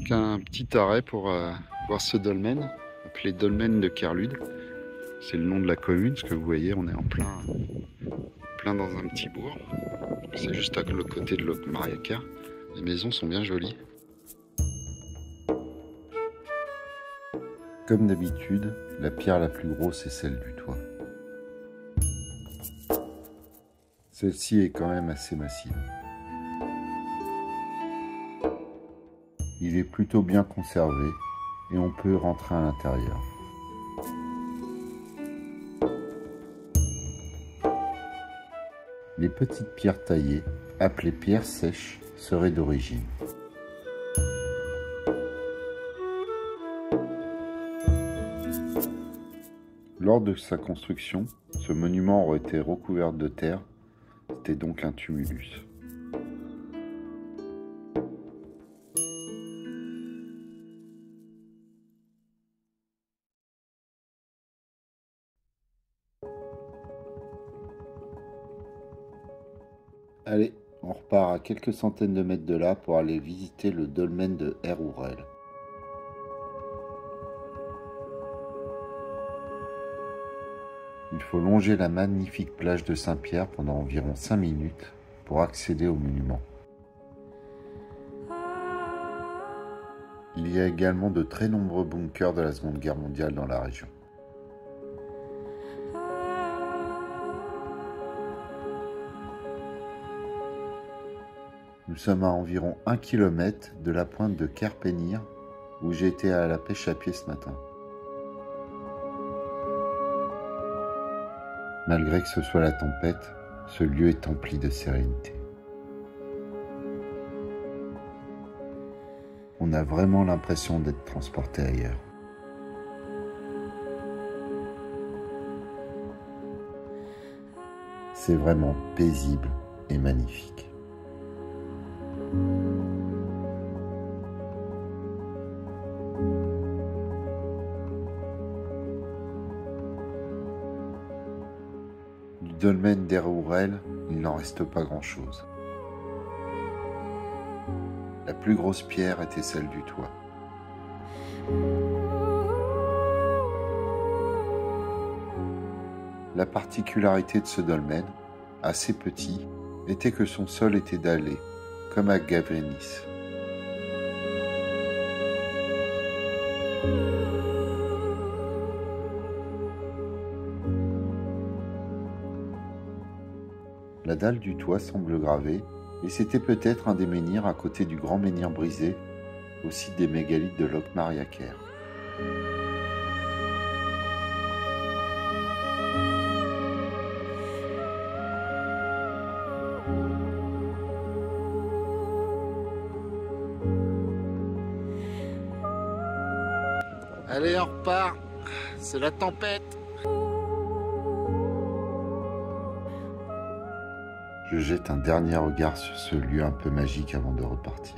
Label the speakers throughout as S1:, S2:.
S1: Donc un petit arrêt pour voir ce dolmen, appelé dolmen de Kerlude. C'est le nom de la commune, ce que vous voyez, on est en plein dans un petit bourg. C'est juste à le côté de Locmariacar. Les maisons sont bien jolies. Comme d'habitude, la pierre la plus grosse est celle du toit. Celle-ci est quand même assez massive. Il est plutôt bien conservé et on peut rentrer à l'intérieur. Les petites pierres taillées, appelées pierres sèches, seraient d'origine. Lors de sa construction, ce monument aurait été recouvert de terre, c'était donc un tumulus. Allez, on repart à quelques centaines de mètres de là pour aller visiter le dolmen de Errourel. Il faut longer la magnifique plage de Saint-Pierre pendant environ 5 minutes pour accéder au monument. Il y a également de très nombreux bunkers de la Seconde Guerre mondiale dans la région. Nous sommes à environ 1 km de la pointe de Kerpenir, où j'ai été à la pêche à pied ce matin. Malgré que ce soit la tempête, ce lieu est empli de sérénité. On a vraiment l'impression d'être transporté ailleurs. C'est vraiment paisible et magnifique. Du dolmen d'Errourel, il n'en reste pas grand-chose. La plus grosse pierre était celle du toit. La particularité de ce dolmen, assez petit, était que son sol était dallé, comme à Gavrinis. La dalle du toit semble gravée, et c'était peut-être un des menhirs à côté du grand menhir brisé, au site des mégalithes de Locmariacar. Allez, on repart, c'est la tempête. Je jette un dernier regard sur ce lieu un peu magique avant de repartir.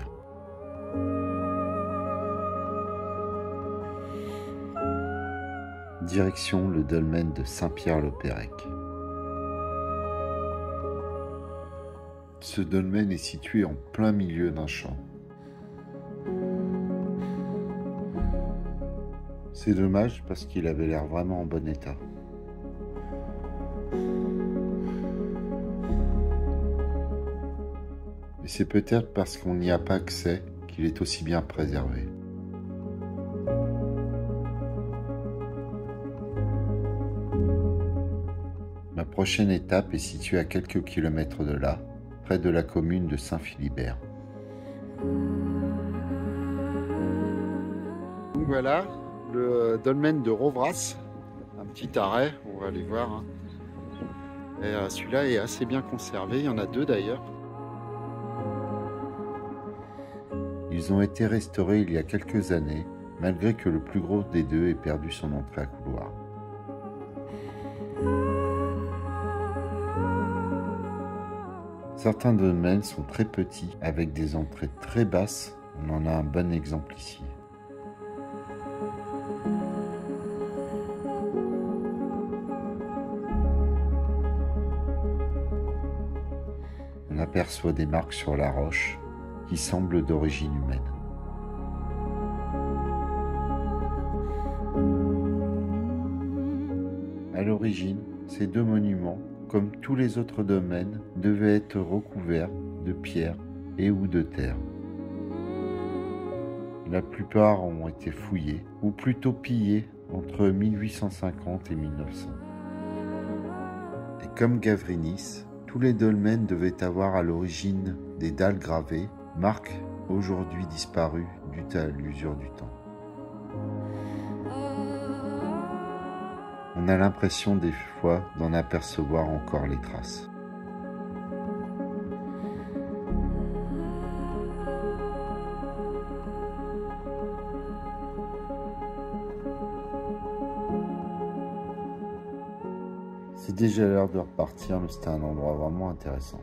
S1: Direction le dolmen de Saint-Pierre-le-Pérec. Ce dolmen est situé en plein milieu d'un champ. C'est dommage parce qu'il avait l'air vraiment en bon état. Mais c'est peut-être parce qu'on n'y a pas accès qu'il est aussi bien préservé. Ma prochaine étape est située à quelques kilomètres de là, près de la commune de Saint-Philibert. Donc voilà, le dolmen de Rovras, un petit arrêt, on va aller voir. Hein. Celui-là est assez bien conservé, il y en a deux d'ailleurs. Ils ont été restaurés il y a quelques années, malgré que le plus gros des deux ait perdu son entrée à couloir. Certains dolmens sont très petits, avec des entrées très basses. On en a un bon exemple ici. On aperçoit des marques sur la roche qui semblent d'origine humaine.
S2: l'origine, ces deux monuments, comme tous les autres domaines, devaient être recouverts de pierre et ou de terre. La plupart ont été fouillés, ou plutôt pillés, entre 1850 et 1900. Et comme Gavrinis, tous les dolmens devaient avoir à l'origine des dalles gravées, marque aujourd'hui disparue due à l'usure du temps. On a l'impression des fois d'en apercevoir encore les traces. C'est déjà l'heure de repartir, mais c'était un endroit vraiment intéressant.